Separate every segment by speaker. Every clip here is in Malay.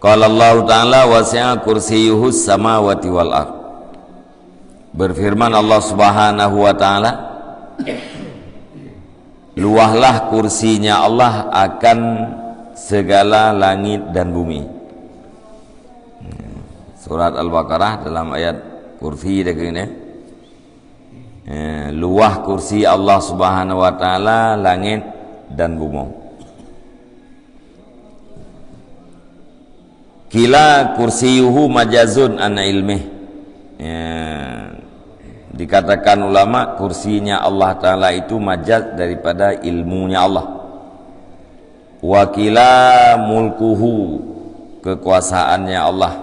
Speaker 1: Qala Allah Ta'ala wasi'a kursiyyuhus samawati wal ard. Berfirman Allah Subhanahu wa Ta'ala, luahlah kursinya Allah akan segala langit dan bumi. Surat Al-Baqarah dalam ayat kursi ini, luah kursi Allah Subhanahu wa Ta'ala langit dan bumi. Kila kursiyuhu majazun an ilmih. Dikatakan ulama kursinya Allah Ta'ala itu majaz daripada ilmunya Allah. Wakila mulkuhu, kekuasaannya Allah.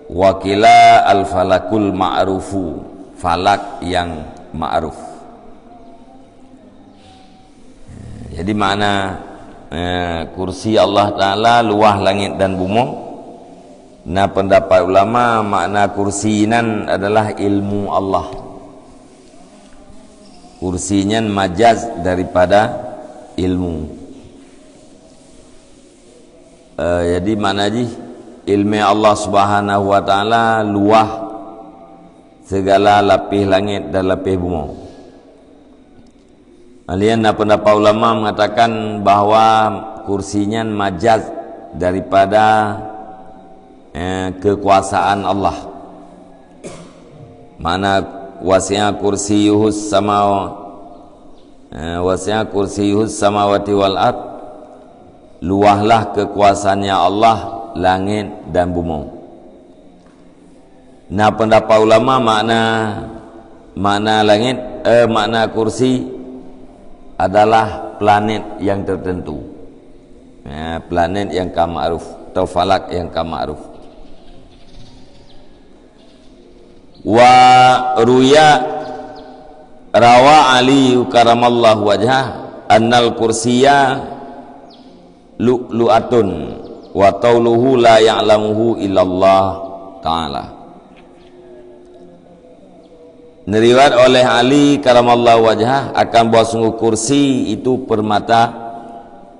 Speaker 1: Wakila al-falakul ma'rufu, falak yang ma'ruf. Jadi makna kursi Allah Ta'ala luah langit dan bumi. Nah, pendapat ulama makna kursinan adalah ilmu Allah. Kursinya majaz daripada ilmu. Jadi mana ji ilmu Allah Subhanahu wa Ta'ala luah segala lapis langit dan lapis bumi. Alian pendapat ulama mengatakan bahwa kursinya majaz daripada kekuasaan Allah. Mana wasi'a kursiyyuhus samawati wal ard, luahlah kekuasaannya Allah langit dan bumi. Nah, pendapat ulama makna langit makna kursi adalah planet yang tertentu, planet yang ma'ruf atau falak yang ma'ruf. Wa rawa Ali karamallahu wajhah annal kursiya lu'lu'atun wa tauluhu la ya'lamuhu illallah ta'ala. Neriwayat oleh Ali karamallahu wajhah akan bahwa sungguh kursi itu permata,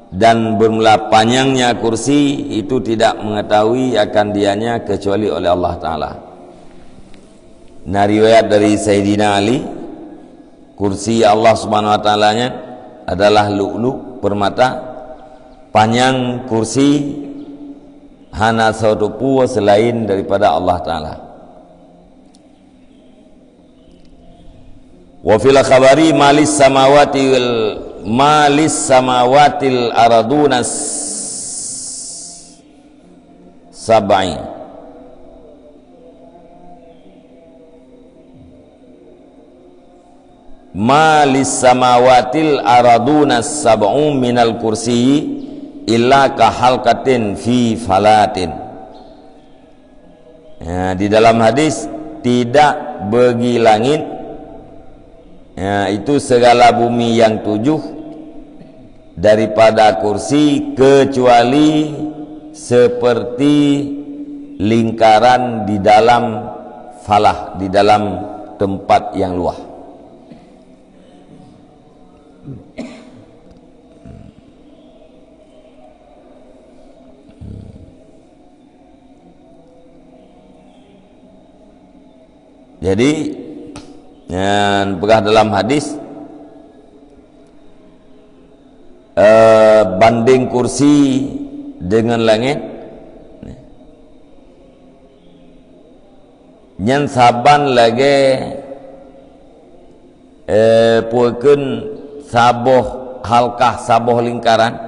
Speaker 1: dan bermula panjangnya kursi itu tidak mengetahui akan dianya kecuali oleh Allah Ta'ala. Nah, riwayat dari Sayyidina Ali, kursi Allah Subhanahu wa Ta'ala nya adalah lu'lu, permata. Panjang kursi hana satu pun selain daripada Allah Ta'ala. Wa fil khabari malis samawatil aradunas sab'i. Malis samawatil aradunas sab'u minal kursi illa kahalkatin fi falatin. Di dalam hadis, tidak bagi langit itu segala bumi yang 7 daripada kursi kecuali seperti lingkaran di dalam falah, di dalam tempat yang luas. Jadi pegah dalam hadis banding kursi dengan langit, nyan saban lagi puekeun saboh halkah, saboh lingkaran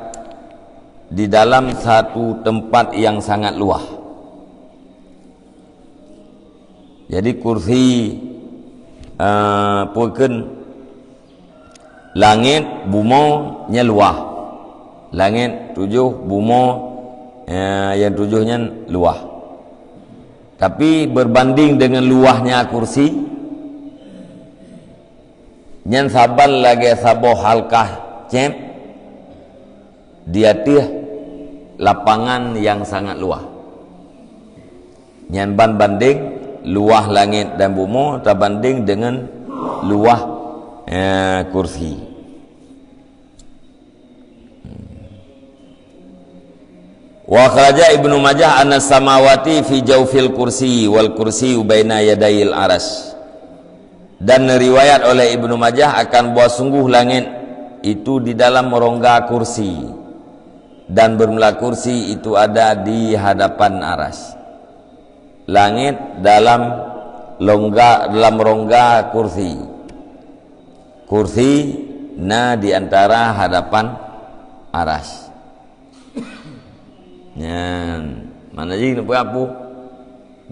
Speaker 1: di dalam satu tempat yang sangat luas. Jadi kursi puekeun langit bumi nya luah, langit 7 bumi yang 7-nya luah. Tapi berbanding dengan luahnya kursi, nyan saban lagi saboh halkah cem dia tih lapangan yang sangat luas. Nyan banding luah langit dan bumi terbanding dengan luah kursi. Wa kharaja Ibnu Majah anna samawati fi jawfil kursi wal kursi baina yadayil aras. Dan riwayat oleh Ibnu Majah akan bahwa sungguh langit itu di dalam rongga kursi dan bermula kursi itu ada di hadapan aras. Langit dalam rongga kursi. Kursi di antara hadapan aras. Mana je apa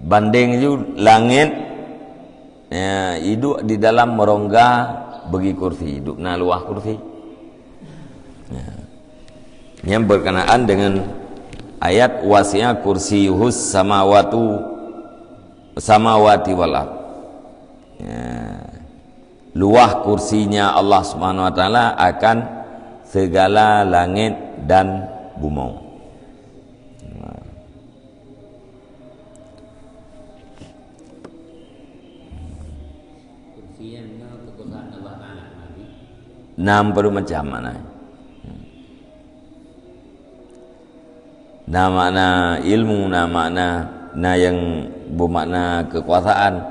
Speaker 1: banding ju langit hidup di dalam merongga bagi kursi, hidup na luah kursi. Yang berkenaan dengan ayat wasi'a kursiyuhus samawati wal ard. Luah kursinya Allah Subhanahu wa taala akan segala langit dan bumi. Nam macam mana? Nah makna ilmu, nah makna yang bermakna kekuasaan,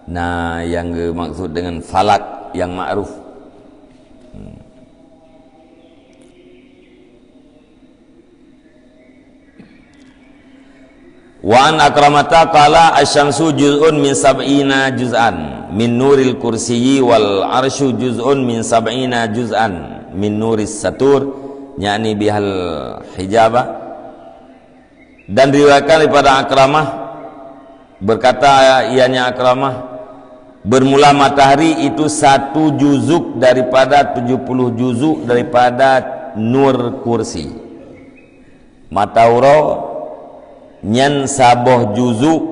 Speaker 1: nah yang maksud dengan falak yang ma'ruf. Wa an akramata qala asy-syamsu juz'un min sab'ina juz'an min nuril kursiyyi wal arsyu juz'un min sab'ina juz'an min nuris satur yakni bihal hijabah. Dan diriwayatkan daripada Akramah berkata ianya Akramah, bermula matahari itu 1 juzuk daripada 70 juzuk daripada nur kursi. Matauro nyan saboh juzuk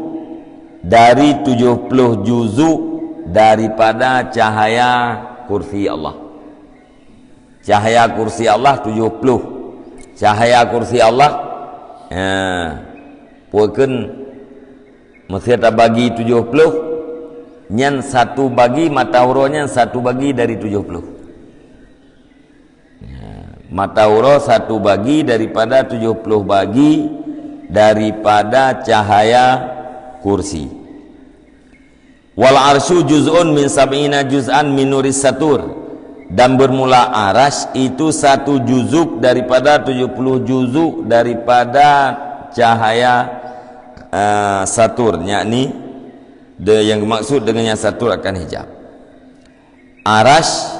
Speaker 1: dari 70 juzuk daripada cahaya kursi Allah. Cahaya kursi Allah 70. Cahaya kursi Allah puakeun mesti tak bagi 70 nyan 1 bagi matahuro-nya 1 bagi dari 70. Matahuro 1 bagi daripada 70 bagi daripada cahaya kursi. Wal arsyu juz'un min sab'ina juz'an min nuris satur. Dan bermula aras itu 1 juzuk daripada 70 juzuk daripada cahaya satur, yakni yang maksud dengannya satur akan hijab. Aras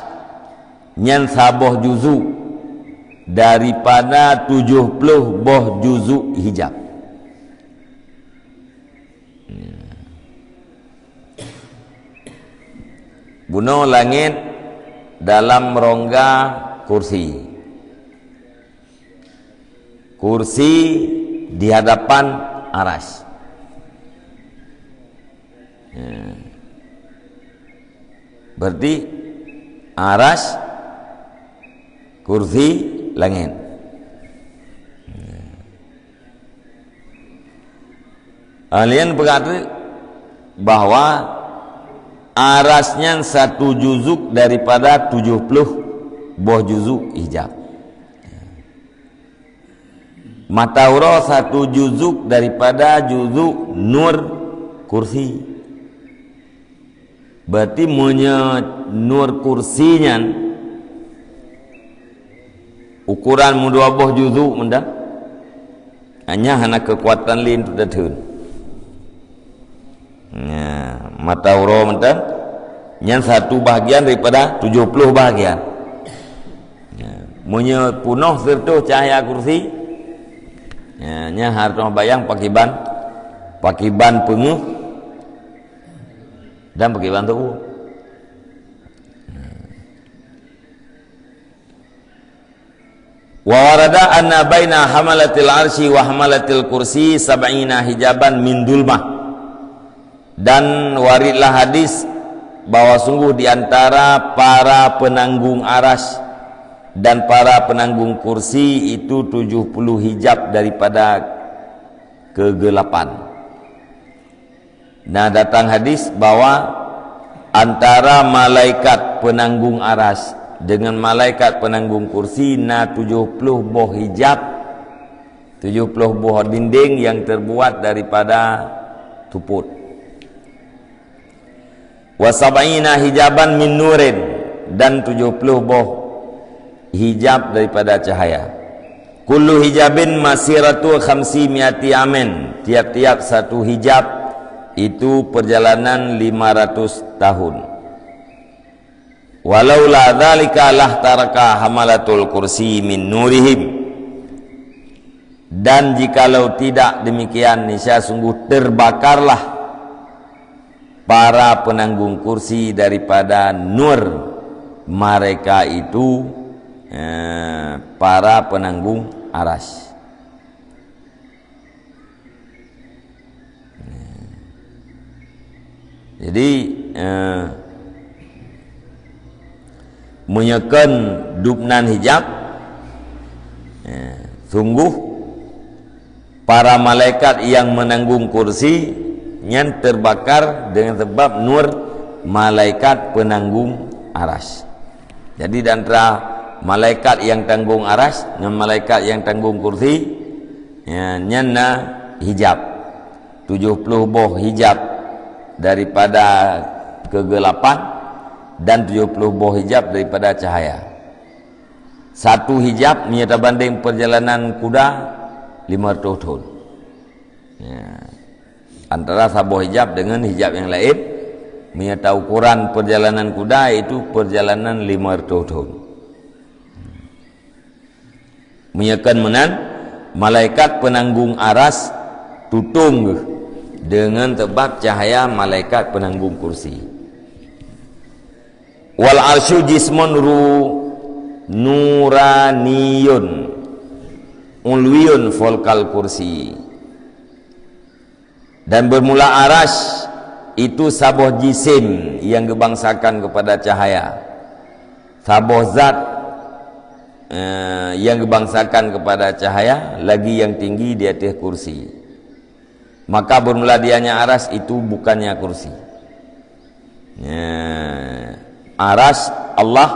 Speaker 1: nyan saboh juzuk daripada 70 boh juzuk hijab. Bunuh langit dalam rongga kursi. Kursi di hadapan aras. Berarti aras, kursi, langit. Kalian berkata bahwa arasnya 1 juzuk daripada 70 boh juzuk hijab. Matauro 1 juzuk daripada juzuk nur kursi. Berarti nur kursinya ukuran 2 boh juzuk mendak. Hanya kekuatan lain tu datun. Matauro mendak yang 1 bahagian daripada 70 bahagian. Punya punuh serta cahaya kursi. Nya harus bayang pakiban penguh dan pakiban tu. Wa warada anna baina hamalatil arsy wa hamalatil kursi 70 hijaban min dulmah. Dan waridlah hadis bahwa sungguh di antara para penanggung aras dan para penanggung kursi itu 70 hijab daripada kegelapan. Nah, datang hadis bahwa antara malaikat penanggung aras dengan malaikat penanggung kursi 70 boh hijab 70 buah dinding yang terbuat daripada tuput. Wa sab'ina hijaban min nurin, dan 70 buah hijab daripada cahaya. Kullu hijabin masiratu 500 amin. Tiap-tiap satu hijab itu perjalanan 500 tahun. Walaula dzalika lahtaraka hamalatul kursi min nurihim. Dan jikalau tidak demikian, niscaya sungguh terbakarlah para penanggung kursi daripada nur mereka itu, para penanggung aras. Jadi menyekan dupnan hijab, sungguh para malaikat yang menanggung kursi yang terbakar dengan sebab nur malaikat penanggung aras. Jadi di antara malaikat yang tanggung aras dan malaikat yang tanggung kursi, nyana hijab, 70 buah hijab daripada kegelapan dan 70 buah hijab daripada cahaya. Satu hijab menyata banding perjalanan kuda 500 tahun. Antara sabuh hijab dengan hijab yang lain, menyata ukuran perjalanan kuda itu perjalanan 500 tahun. Menyakan menan malaikat penanggung aras tutung dengan tebak cahaya malaikat penanggung kursi. Wal arsyu jismun nuraniyun ulwiyun folkal kursi. Dan bermula aras itu sabuh jisim yang gebangsakan kepada cahaya, sabuh zat yang gebangsakan kepada cahaya, lagi yang tinggi di atas kursi. Maka bermula dianya aras itu bukannya kursi. Aras Allah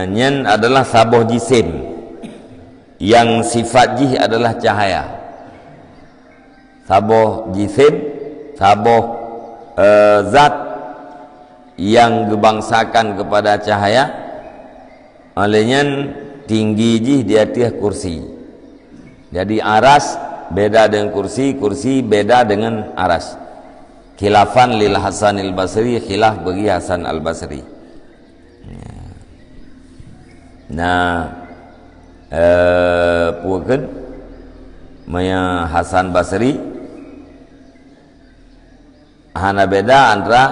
Speaker 1: nyen adalah sabuh jisim yang sifat jih adalah cahaya. Sabuh jisim, sabuh zat yang gebangsakan kepada cahaya, olehnya tinggi jih di atas kursi. Jadi aras beda dengan kursi, kursi beda dengan aras. Khilafan lil Hasan al-Basri, khilaf bagi Hasan al-Basri. Nah, puakan maya Hasan Basri hana beda antara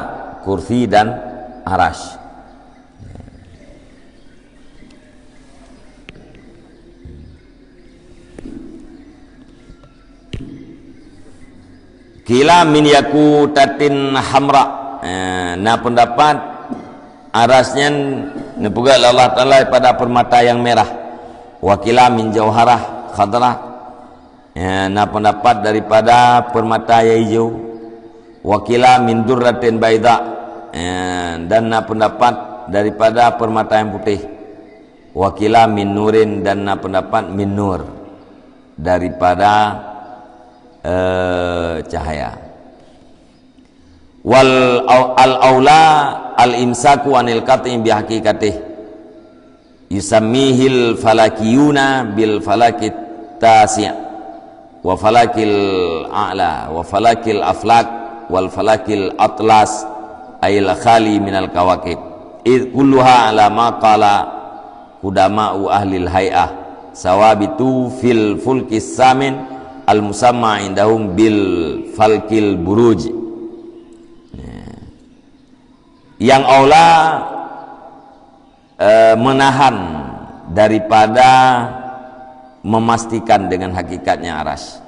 Speaker 1: kursi dan aras. Kila min yakutatin hamra. Nah pendapat arasnya nepugal Allah Ta'ala pada permata yang merah. Wakila min jauharah khadrah. Nah pendapat daripada permata yang hijau. Wakila min durratin baida. Dan nah pendapat daripada permata yang putih. Wakila min nurin, dan nah pendapat min nur, daripada cahaya. Wal al-aula al-imsaku anil qat'i bi haqiqatih. Yusammihil falakiyuna bil falakit tasi' wa falakil a'la wa falakil aflak wal falakil atlas ayil khali minal kawakib. Id kulluha ala ma qala qudama'u ahlil hay'ah sawabitu fil fulkis samin al musamma indahum bil falkil buruj. Yang aula menahan daripada memastikan dengan hakikatnya aras.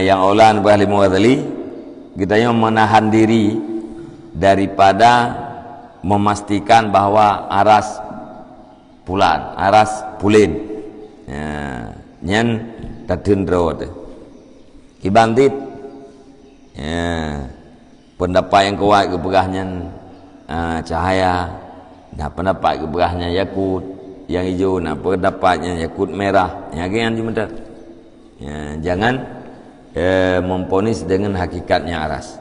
Speaker 1: Yang aula bahli muwadhali kita yang menahan diri daripada memastikan bahwa aras pulan, aras pulin. Nyen tadendro kibandit. Pendapat yang kuat kepegahnya cahaya, nah pendapat kepegahnya yakut, yang hijau, nak pendapatnya yakut merah, ya kan ya, jangan memponis dengan hakikatnya aras.